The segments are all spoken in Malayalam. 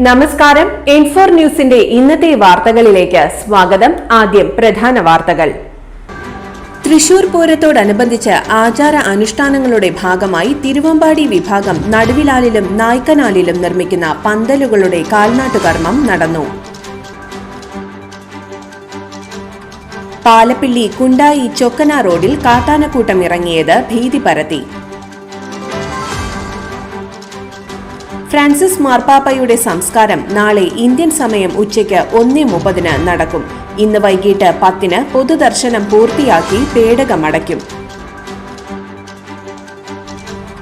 നമസ്കാരം. N4 ന്യൂസിന്റെ ഇന്നത്തെ വാർത്തകളിലേക്ക് സ്വാഗതം. ആദ്യം പ്രധാന വാർത്തകൾ. തൃശൂർ പൂരത്തോടനുബന്ധിച്ച് ആചാര അനുഷ്ഠാനങ്ങളുടെ ഭാഗമായി തിരുവമ്പാടി വിഭാഗം നടുവിലാലിലും നായ്ക്കനാലിലും നിർമ്മിക്കുന്ന പന്തലുകളുടെ കാൽനാട്ടുകർമ്മം നടന്നു. പാലപ്പിള്ളി കുണ്ടായി ചൊക്കന റോഡിൽ കാട്ടാനക്കൂട്ടം ഇറങ്ങിയത് ഭീതി പരത്തി. ഫ്രാൻസിസ് മാർപ്പാപ്പയുടെ സംസ്കാരം നാളെ ഇന്ത്യൻ സമയം ഉച്ചയ്ക്ക് 1:30 നടക്കും. ഇന്ന് വൈകിട്ട് 10 പൊതുദർശനം പൂർത്തിയാക്കി പേടകമടയ്ക്കും.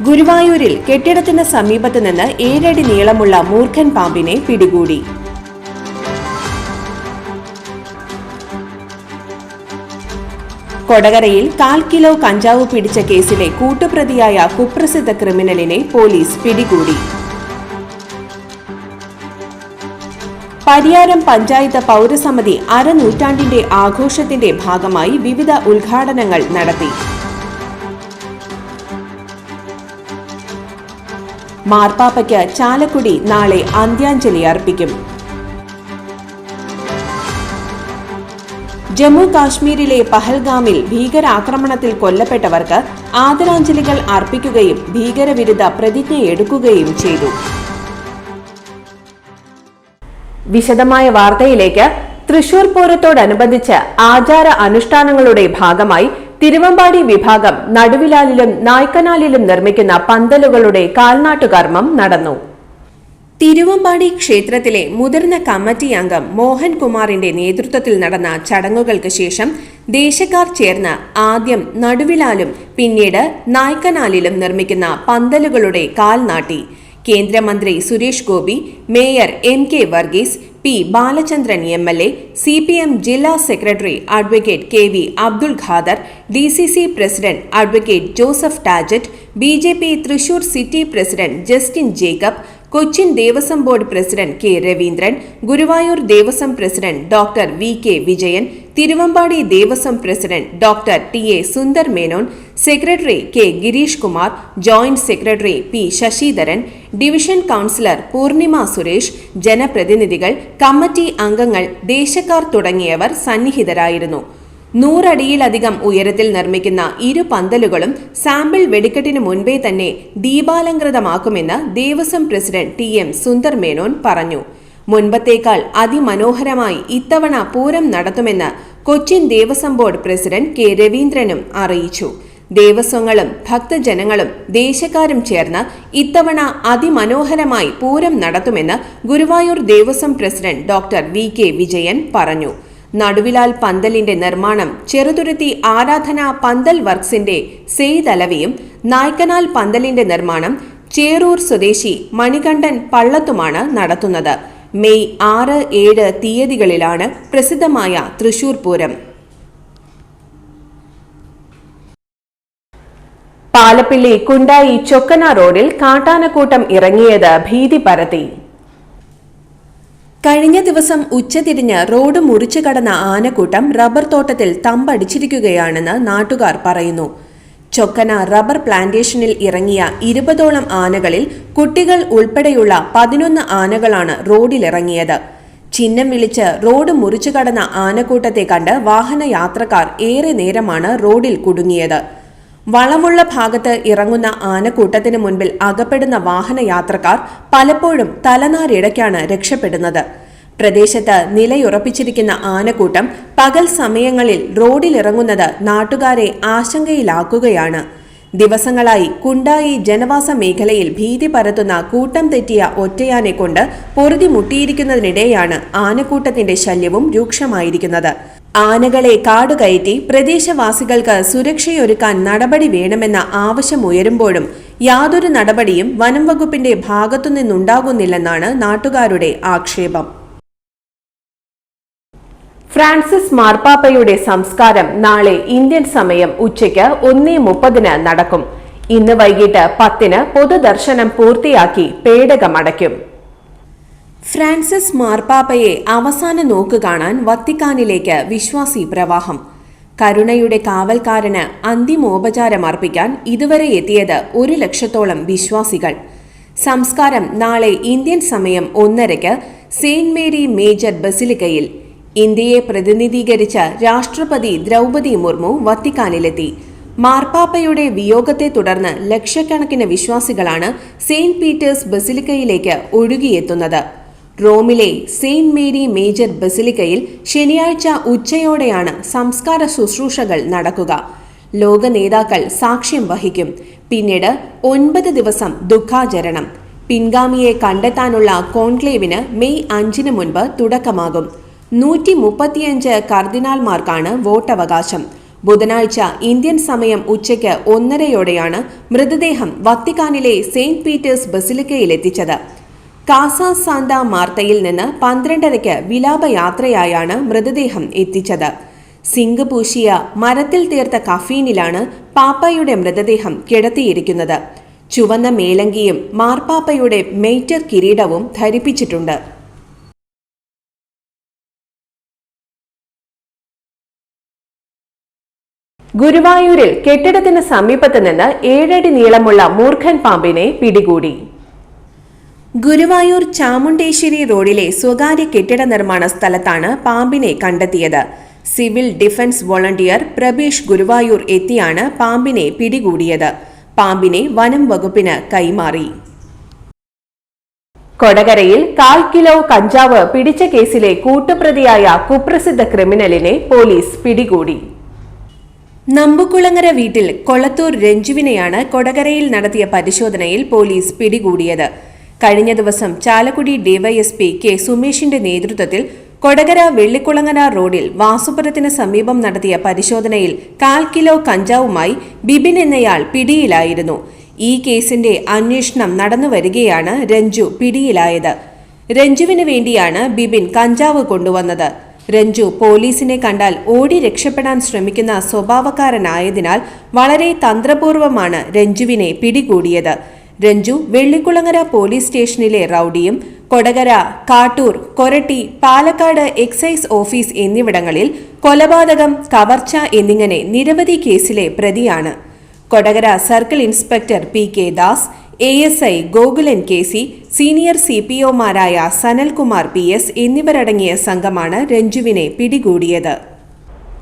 ഗുരുവായൂരിൽ കെട്ടിടത്തിന് സമീപത്ത് നിന്ന് 7 അടി നീളമുള്ള മൂർഖൻ പാമ്പിനെ പിടികൂടി. കൊടകരയിൽ 1/4 കിലോ കഞ്ചാവ് പിടിച്ച കേസിലെ കൂട്ടുപ്രതിയായ കുപ്രസിദ്ധ ക്രിമിനലിനെ പോലീസ് പിടികൂടി. പരിയാരം പഞ്ചായത്ത് പൗരസമിതി അരനൂറ്റാണ്ടിന്റെ ആഘോഷത്തിന്റെ ഭാഗമായി വിവിധ ഉദ്ഘാടനങ്ങൾ നടത്തി. മാർപ്പാപ്പയ്ക്ക് ചാലക്കുടി നാളെ അന്ത്യാഞ്ജലി അർപ്പിക്കും. ജമ്മു കാശ്മീരിലെ പഹൽഗാമിൽ ഭീകരാക്രമണത്തിൽ കൊല്ലപ്പെട്ടവർക്ക് ആദരാഞ്ജലികൾ അർപ്പിക്കുകയും ഭീകരവിരുദ്ധ പ്രതിജ്ഞയെടുക്കുകയും ചെയ്തു. വിശദമായ വാർത്തയിലേക്ക്. തൃശൂർ പൂരത്തോടനുബന്ധിച്ച് ആചാര അനുഷ്ഠാനങ്ങളുടെ ഭാഗമായി തിരുവമ്പാടി വിഭാഗം നടുവിലാലിലും നായ്ക്കനാലിലും നിർമ്മിക്കുന്ന പന്തലുകളുടെ കാൽനാട്ടുകർമ്മം നടന്നു. തിരുവമ്പാടി ക്ഷേത്രത്തിലെ മുതിർന്ന കമ്മിറ്റി അംഗം മോഹൻകുമാറിന്റെ നേതൃത്വത്തിൽ നടന്ന ചടങ്ങുകൾക്ക് ശേഷം ദേശക്കാർ ചേർന്ന് ആദ്യം നടുവിലാലും പിന്നീട് നായ്ക്കനാലിലും നിർമ്മിക്കുന്ന പന്തലുകളുടെ കാൽനാട്ടി. കേന്ദ്രമന്ത്രി Suresh Gopi, mayor MK Varghese, P Balachandran MLA, CPM ജില്ലാ secretary advocate KV Abdul Khader, DCC president advocate Joseph Tajet, BJP Thrissur city president Justin Jacob, Cochin Devaswom board president K Raveendran, Guruvayur Devaswom president doctor VK Vijayan, Thiruvambadi Devaswom president doctor TA Sundar Menon, secretary K Girish Kumar, joint secretary P Sasidharan, division councillor Poornima Suresh, ജനപ്രതിനിധികൾ, കമ്മിറ്റി അംഗങ്ങൾ, ദേശക്കാർ തുടങ്ങിയവർ സന്നിഹിതരായിരുന്നു. 100 അടിയിലധികം ഉയരത്തിൽ നിർമ്മിക്കുന്ന ഇരു പന്തലുകളും സാമ്പിൾ വെടിക്കെട്ടിന് മുൻപേ തന്നെ ദീപാലങ്കൃതമാക്കുമെന്ന് ദേവസ്വം പ്രസിഡന്റ് TM സുന്ദർ മേനോൻ പറഞ്ഞു. മുൻപത്തേക്കാൾ അതിമനോഹരമായി ഇത്തവണ പൂരം നടത്തുമെന്ന് Cochin Devaswom board president K രവീന്ദ്രനും അറിയിച്ചു. ദേവസ്വങ്ങളും ഭക്തജനങ്ങളും ദേശക്കാരും ചേർന്ന് ഇത്തവണ അതിമനോഹരമായി പൂരം നടത്തുമെന്ന് Guruvayur Devaswom president doctor VK Vijayan പറഞ്ഞു. നടുവിലാൽ പന്തലിന്റെ നിർമ്മാണം ചെറുതുരുത്തി ആരാധന പന്തൽ വർക്സിന്റെ സെയ്ദ് അലവിയും, നായ്ക്കനാൽ പന്തലിന്റെ നിർമ്മാണം ചേറൂർ സ്വദേശി മണികണ്ഠൻ പള്ളത്തുമാണ് നടത്തുന്നത്. മെയ് 6, 7 തീയതികളിലാണ് പ്രസിദ്ധമായ തൃശൂർ പൂരം. പാലപ്പിള്ളി കുണ്ടായി ചൊക്കന റോഡിൽ കാട്ടാനക്കൂട്ടം ഇറങ്ങിയത് ഭീതി പരത്തി. കഴിഞ്ഞ ദിവസം ഉച്ചതിരിഞ്ഞ് റോഡ് മുറിച്ചു കടന്ന ആനക്കൂട്ടം റബ്ബർ തോട്ടത്തിൽ തമ്പടിച്ചിരിക്കുകയാണെന്ന് നാട്ടുകാർ പറയുന്നു. ചൊക്കന റബ്ബർ പ്ലാന്റേഷനിൽ ഇറങ്ങിയ 20ഓളം ആനകളിൽ കുട്ടികൾ ഉൾപ്പെടെയുള്ള 11 ആനകളാണ് റോഡിലിറങ്ങിയത്. ചിഹ്നം വിളിച്ച് റോഡ് മുറിച്ചു കടന്ന ആനക്കൂട്ടത്തെ കണ്ട് വാഹനയാത്രക്കാർ ഏറെ നേരമാണ് റോഡിൽ കുടുങ്ങിയത്. വളമുള്ള ഭാഗത്ത് ഇറങ്ങുന്ന ആനക്കൂട്ടത്തിന് മുൻപിൽ അകപ്പെടുന്ന വാഹനയാത്രക്കാർ പലപ്പോഴും തലനാരിഴയ്ക്കാണ് രക്ഷപ്പെടുന്നത്. പ്രദേശത്ത് നിലയുറപ്പിച്ചിരിക്കുന്ന ആനക്കൂട്ടം പകൽ സമയങ്ങളിൽ റോഡിലിറങ്ങുന്നത് നാട്ടുകാരെ ആശങ്കയിലാക്കുകയാണ്. ദിവസങ്ങളായി കുണ്ടായി ജനവാസ മേഖലയിൽ ഭീതി പരത്തുന്ന കൂട്ടം തെറ്റിയ ഒറ്റയാനെ കൊണ്ട് പൊറുതിമുട്ടിയിരിക്കുന്നതിനിടെയാണ് ആനക്കൂട്ടത്തിന്റെ ശല്യവും രൂക്ഷമായിരിക്കുന്നത്. ആനകളെ കാടുകയറ്റി പ്രദേശവാസികൾക്ക് സുരക്ഷയൊരുക്കാൻ നടപടി വേണമെന്ന ആവശ്യമുയരുമ്പോഴും യാതൊരു നടപടിയും വനം വകുപ്പിന്റെ ഭാഗത്തുനിന്നുണ്ടാകുന്നില്ലെന്നാണ് നാട്ടുകാരുടെ ആക്ഷേപം. ഫ്രാൻസിസ് മാർപ്പാപ്പയുടെ സംസ്കാരം നാളെ ഇന്ത്യൻ സമയം ഉച്ചയ്ക്ക് 1:30 നടക്കും. ഇന്ന് വൈകിട്ട് 10 പൊതുദർശനം പൂർത്തിയാക്കി പേടകമടയ്ക്കും. ഫ്രാൻസിസ് മാർപ്പാപ്പയെ അവസാന നോക്ക് കാണാൻ വത്തിക്കാനിലേക്ക് വിശ്വാസി പ്രവാഹം. കരുണയുടെ കാവൽക്കാരന് അന്തിമോപചാരമർപ്പിക്കാൻ ഇതുവരെ എത്തിയത് 1 ലക്ഷത്തോളം വിശ്വാസികൾ. സംസ്കാരം നാളെ ഇന്ത്യൻ സമയം 1:30 സെയിന്റ് മേരി മേജർ ബസിലിക്കയിൽ. ഇന്ത്യയെ പ്രതിനിധീകരിച്ച രാഷ്ട്രപതി ദ്രൗപദി മുർമു വത്തിക്കാനിലെത്തി. മാർപ്പാപ്പയുടെ വിയോഗത്തെ തുടർന്ന് ലക്ഷക്കണക്കിന് വിശ്വാസികളാണ് സെയിന്റ് പീറ്റേഴ്സ് ബസിലിക്കയിലേക്ക് ഒഴുകിയെത്തുന്നത്. റോമിലെ സെയിന്റ് മേരി മേജർ ബസിലിക്കയിൽ ശനിയാഴ്ച ഉച്ചയോടെയാണ് സംസ്കാര ശുശ്രൂഷകൾ നടക്കുക. ലോക നേതാക്കൾ സാക്ഷ്യം വഹിക്കും. പിന്നീട് 9 ദിവസം ദുഃഖാചരണം. പിൻഗാമിയെ കണ്ടെത്താനുള്ള കോൺക്ലേവിന് മെയ് 5 മുൻപ് തുടക്കമാകും. 135 കർദിനാൾമാർക്കാണ് വോട്ടവകാശം. ബുധനാഴ്ച ഇന്ത്യൻ സമയം ഉച്ചയ്ക്ക് 1:30 മൃതദേഹം വത്തിക്കാനിലെ സെയിന്റ് പീറ്റേഴ്സ് ബസിലിക്കയിലെത്തിച്ചത്. കാസ സാന്ത മാർത്തയിൽ നിന്ന് 12:30 വിലാപയാത്രയായാണ് മൃതദേഹം എത്തിച്ചത്. സിങ്ക് പൂശിയ മരത്തിൽ തീർത്ത കഫീനിലാണ് പാപ്പയുടെ മൃതദേഹം കിടത്തിയിരിക്കുന്നത്. ചുവന്ന മേലങ്കിയും മാർപ്പാപ്പയുടെ മെയ്റ്റർ കിരീടവും ധരിപ്പിച്ചിട്ടുണ്ട്. ഗുരുവായൂരിൽ കെട്ടിടത്തിന് സമീപത്ത് നിന്ന് 7 അടി നീളമുള്ള മൂർഖൻ പാമ്പിനെ പിടികൂടി. ഗുരുവായൂർ ചാമുണ്ടേശ്വരി റോഡിലെ സ്വകാര്യ കെട്ടിട നിർമ്മാണ സ്ഥലത്താണ് പാമ്പിനെ കണ്ടെത്തിയത്. Civil defence volunteer Prabeesh Guruvayur എത്തിയാണ് പാമ്പിനെ പിടികൂടിയത്. പാമ്പിനെ വനം വകുപ്പിന് കൈമാറി. കൊടകരയിൽ 1/4 കിലോ കഞ്ചാവ് പിടിച്ച കേസിലെ കൂട്ടുപ്രതിയായ കുപ്രസിദ്ധ ക്രിമിനലിനെ പോലീസ് പിടികൂടി. നമ്പുകുളങ്ങര വീട്ടിൽ കൊളത്തൂർ രഞ്ജുവിനെയാണ് കൊടകരയിൽ നടത്തിയ പരിശോധനയിൽ പോലീസ് പിടികൂടിയത്. കഴിഞ്ഞ ദിവസം ചാലക്കുടി ഡിവൈഎസ്പി കെ സുമേഷിന്റെ നേതൃത്വത്തിൽ കൊടകര വെള്ളിക്കുളങ്ങര റോഡിൽ വാസുപുരത്തിന് സമീപം നടത്തിയ പരിശോധനയിൽ 1/4 കിലോ കഞ്ചാവുമായി ബിബിൻ എന്നയാൾ പിടിയിലായിരുന്നു. ഈ കേസിന്റെ അന്വേഷണം നടന്നുവരികയാണ് രഞ്ജു പിടിയിലായത്. രഞ്ജുവിന് വേണ്ടിയാണ് ബിബിൻ കഞ്ചാവ് കൊണ്ടുവന്നത്. രഞ്ജു പോലീസിനെ കണ്ടാൽ ഓടി രക്ഷപ്പെടാൻ ശ്രമിക്കുന്ന സ്വഭാവക്കാരനായതിനാൽ വളരെ തന്ത്രപൂർവ്വമാണ് രഞ്ജുവിനെ പിടികൂടിയത്. രഞ്ജു വെള്ളിക്കുളങ്ങര പോലീസ് സ്റ്റേഷനിലെ റൌഡിയും കൊടകര, കാട്ടൂർ, കൊരട്ടി, പാലക്കാട് എക്സൈസ് ഓഫീസ് എന്നിവിടങ്ങളിൽ കൊലപാതകം, കവർച്ച എന്നിങ്ങനെ നിരവധി കേസിലെ പ്രതിയാണ്. Kodakara circle inspector PK Das, ASI Gokulan KC, senior CPOമാരായ സനൽകുമാർ PS എന്നിവരടങ്ങിയ സംഘമാണ് രഞ്ജുവിനെ പിടികൂടിയത്.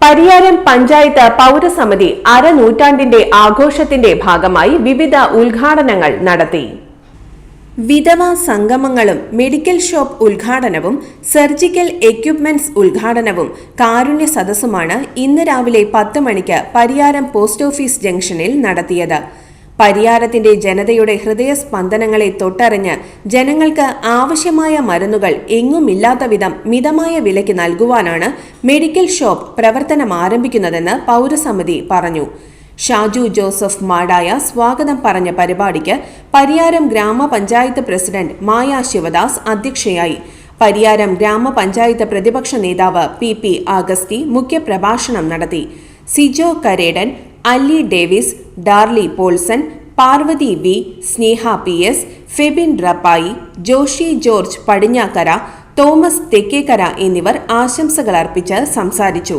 പരിയാരം പഞ്ചായത്ത് പൗരസമിതി അരനൂറ്റാണ്ടിന്റെ ആഘോഷത്തിന്റെ ഭാഗമായി വിവിധ ഉദ്ഘാടനങ്ങൾ നടത്തി. വിധവ സംഗമങ്ങളും മെഡിക്കൽ ഷോപ്പ് ഉദ്ഘാടനവും സർജിക്കൽ എക്യുപ്മെന്റ്സ് ഉദ്ഘാടനവും കാരുണ്യ സദസ്സുമാണ് ഇന്ന് രാവിലെ 10 മണിക്ക് പരിയാരം പോസ്റ്റ് ഓഫീസ് ജംഗ്ഷനിൽ നടത്തിയത്. പരിയാരത്തിന്റെ ജനതയുടെ ഹൃദയസ്പന്ദനങ്ങളെ തൊട്ടറിഞ്ഞ് ജനങ്ങൾക്ക് ആവശ്യമായ മരുന്നുകൾ എങ്ങുമില്ലാത്ത വിധം മിതമായ വിലയ്ക്ക് നൽകുവാനാണ് മെഡിക്കൽ ഷോപ്പ് പ്രവർത്തനം ആരംഭിക്കുന്നതെന്ന് പൗരസമിതി പറഞ്ഞു. ഷാജു ജോസഫ് മാടായ സ്വാഗതം പറഞ്ഞ പരിപാടിക്ക് പരിയാരം ഗ്രാമപഞ്ചായത്ത് പ്രസിഡന്റ് മായ ശിവദാസ് അധ്യക്ഷയായി. പരിയാരം ഗ്രാമപഞ്ചായത്ത് പ്രതിപക്ഷ നേതാവ് PP ആഗസ്റ്റി മുഖ്യപ്രഭാഷണം നടത്തി. സിജോ കരേടൻ, അല്ലി ഡേവിസ്, ഡാർലി പോൾസൺ, പാർവതി V, സ്നേഹ PS, ഫെബിൻ റപ്പായി, ജോഷി ജോർജ് പടിഞ്ഞാക്കര, തോമസ് തെക്കേക്കര എന്നിവർ ആശംസകൾ അർപ്പിച്ച് സംസാരിച്ചു.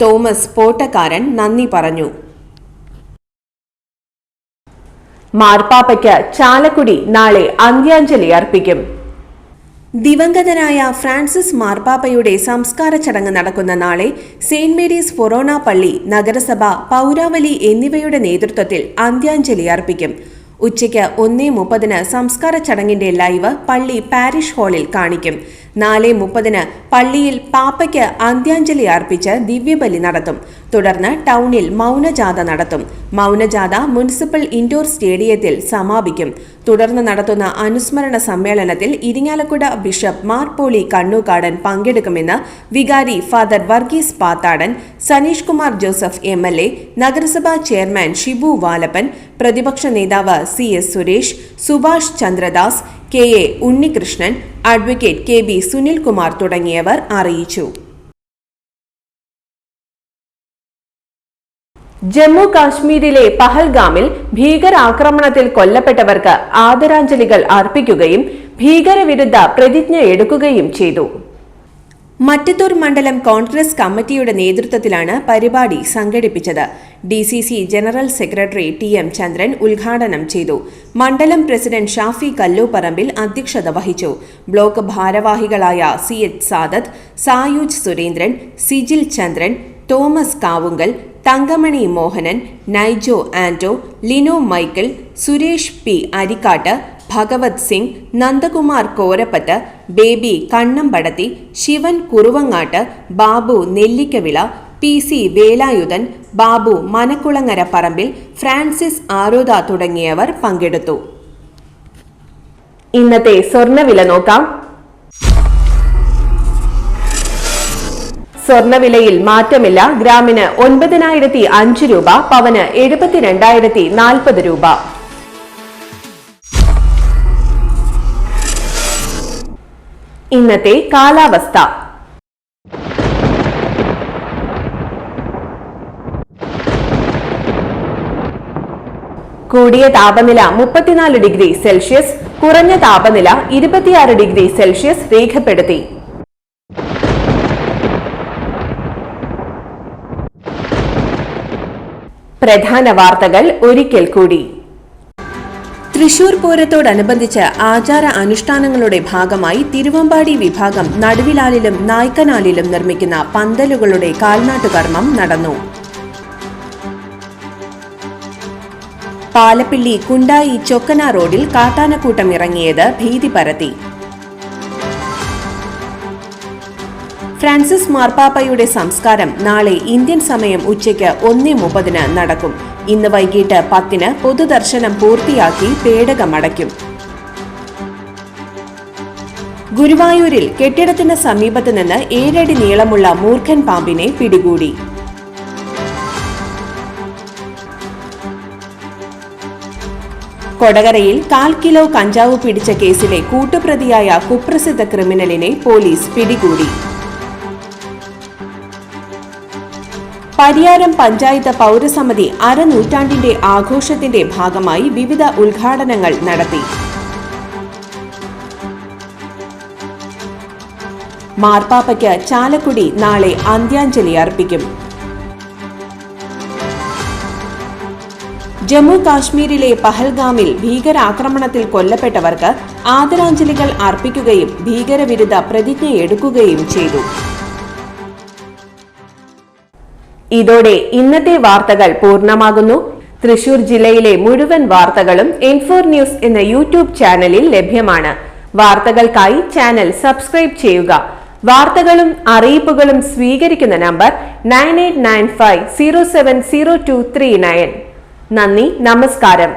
തോമസ് പോട്ടക്കാരൻ നന്ദി പറഞ്ഞു. മാർപ്പാപ്പയ്ക്ക് ചാലക്കുടി നാളെ അന്ത്യാഞ്ജലി അർപ്പിക്കും. ദിവംഗതനായ ഫ്രാൻസിസ് മാർപ്പാപ്പയുടെ സംസ്കാര ചടങ്ങ് നടക്കുന്ന നാളെ സെയിന്റ് മേരീസ് ഫൊറോന പള്ളി, നഗരസഭ, പൗരാവലി എന്നിവയുടെ നേതൃത്വത്തിൽ അന്ത്യാഞ്ജലി അർപ്പിക്കും. ഉച്ചയ്ക്ക് 1:30 സംസ്കാര ചടങ്ങിന്റെ ലൈവ് പള്ളി പാരിഷ് ഹാളിൽ കാണിക്കും. 4:30 പള്ളിയിൽ പാപ്പയ്ക്ക് അന്ത്യാഞ്ജലി അർപ്പിച്ച് ദിവ്യബലി നടത്തും. തുടർന്ന് ടൗണിൽ മൗനജാഥ നടത്തും. മൗനജാഥ മുനിസിപ്പൽ ഇൻഡോർ സ്റ്റേഡിയത്തിൽ സമാപിക്കും. തുടർന്ന് നടത്തുന്ന അനുസ്മരണ സമ്മേളനത്തിൽ ഇരിങ്ങാലക്കുട ബിഷപ്പ് മാർ പോളി കണ്ണൂക്കാടൻ പങ്കെടുക്കുമെന്ന് വികാരി ഫാദർ വർഗീസ് പാത്താടൻ, സനീഷ് കുമാർ ജോസഫ് MLA, നഗരസഭാ ചെയർമാൻ ഷിബു വാലപ്പൻ, പ്രതിപക്ഷ നേതാവ് CS Suresh, Subhash Chandradas, KA Unnikrishnan, advocate KB Sunilkumar തുടങ്ങിയവർ അറിയിച്ചു. ജമ്മു കാശ്മീരിലെ പഹൽഗാമിൽ ഭീകരാക്രമണത്തിൽ കൊല്ലപ്പെട്ടവർക്ക് ആദരാഞ്ജലികൾ അർപ്പിക്കുകയും ഭീകരവിരുദ്ധ പ്രതിജ്ഞ എടുക്കുകയും ചെയ്തു. മറ്റത്തൂർ മണ്ഡലം കോൺഗ്രസ് കമ്മിറ്റിയുടെ നേതൃത്വത്തിലാണ് പരിപാടി സംഘടിപ്പിച്ചത്. DCC ജനറൽ സെക്രട്ടറി TM ചന്ദ്രൻ ഉദ്ഘാടനം ചെയ്തു. മണ്ഡലം പ്രസിഡന്റ് ഷാഫി കല്ലൂപ്പറമ്പിൽ അധ്യക്ഷത വഹിച്ചു. ബ്ലോക്ക് ഭാരവാഹികളായ CH Sadath, Sayooj Surendran, Sijil Chandran, Thomas Kavungal, Thankamani Mohanan, Naijo Anto, Lino Michael, Suresh P Arikkatt, Bhagavath Singh, Nandakumar Korappath, Baby Kannampadathi, Sivan Kuruvangatt, Babu Nellikkavila, PC Velayudhan, Babu Manakkulangara Parambil, Francis Aroda തുടങ്ങിയവർ പങ്കെടുത്തു. ഇന്നത്തെ സ്വർണ്ണവില നോക്കാം. സ്വർണ്ണവിലയിൽ മാറ്റമില്ല. ഗ്രാമിന് 9,005 രൂപ, പവന് 72,040 രൂപ. ഇന്നത്തെ കാലാവസ്ഥ. കൂടിയ താപനില 34 ഡിഗ്രി സെൽഷ്യസ്, കുറഞ്ഞ താപനില 26 ഡിഗ്രി സെൽഷ്യസ് രേഖപ്പെടുത്തി. പ്രധാന വാർത്തകൾ ഒരിക്കൽ കൂടി. തൃശൂർ പൂരത്തോടനുബന്ധിച്ച് ആചാര അനുഷ്ഠാനങ്ങളുടെ ഭാഗമായി തിരുവമ്പാടി വിഭാഗം നടുവിലാലിലും നായ്ക്കനാലിലും നിർമ്മിക്കുന്ന പന്തലുകളുടെ കാൽനാട്ടുകർമ്മം നടന്നു. പാലപ്പിള്ളി കുണ്ടായി ചൊക്കന റോഡിൽ കാട്ടാനക്കൂട്ടം ഇറങ്ങിയത് ഭീതി പരത്തി. ഫ്രാൻസിസ് മാർപ്പാപ്പയുടെ സംസ്കാരം നാളെ ഇന്ത്യൻ സമയം ഉച്ചയ്ക്ക് 1:30 നടക്കും. ഇന്ന് വൈകിട്ട് 10 പൊതുദർശനം പൂർത്തിയാക്കി പേടകമടയ്ക്കും. ഗുരുവായൂരിൽ കെട്ടിടത്തിന് സമീപത്ത് നിന്ന് 7 അടി നീളമുള്ള മൂർഖൻ പാമ്പിനെ പിടികൂടി. കൊടകരയിൽ 1/4 കിലോ കഞ്ചാവ് പിടിച്ച കേസിലെ കൂട്ടുപ്രതിയായ കുപ്രസിദ്ധ ക്രിമിനലിനെ പോലീസ് പിടികൂടി. പരിയാരം പഞ്ചായത്ത് പൗരസമിതി അരനൂറ്റാണ്ടിന്റെ ആഘോഷത്തിന്റെ ഭാഗമായി വിവിധ ഉദ്ഘാടനങ്ങൾ നടത്തി. മാർപ്പാപ്പയ്ക്ക് ചാലക്കുടി നാളെ അന്ത്യാഞ്ജലി അർപ്പിക്കും. ജമ്മു കാശ്മീരിലെ പഹൽഗാമിൽ ഭീകരാക്രമണത്തിൽ കൊല്ലപ്പെട്ടവർക്ക് ആദരാഞ്ജലികൾ അർപ്പിക്കുകയും ഭീകരവിരുദ്ധ പ്രതിജ്ഞയെടുക്കുകയും ചെയ്തു. ഇതോടെ ഇന്നത്തെ വാർത്തകൾ പൂർണ്ണമാകുന്നു. തൃശൂർ ജില്ലയിലെ മുഴുവൻ വാർത്തകളും N4 ന്യൂസ് എന്ന യൂട്യൂബ് ചാനലിൽ ലഭ്യമാണ്. വാർത്തകൾക്കായി ചാനൽ സബ്സ്ക്രൈബ് ചെയ്യുക. വാർത്തകളും അറിയിപ്പുകളും സ്വീകരിക്കുന്ന നമ്പർ 9895070239. നന്ദി, നമസ്കാരം.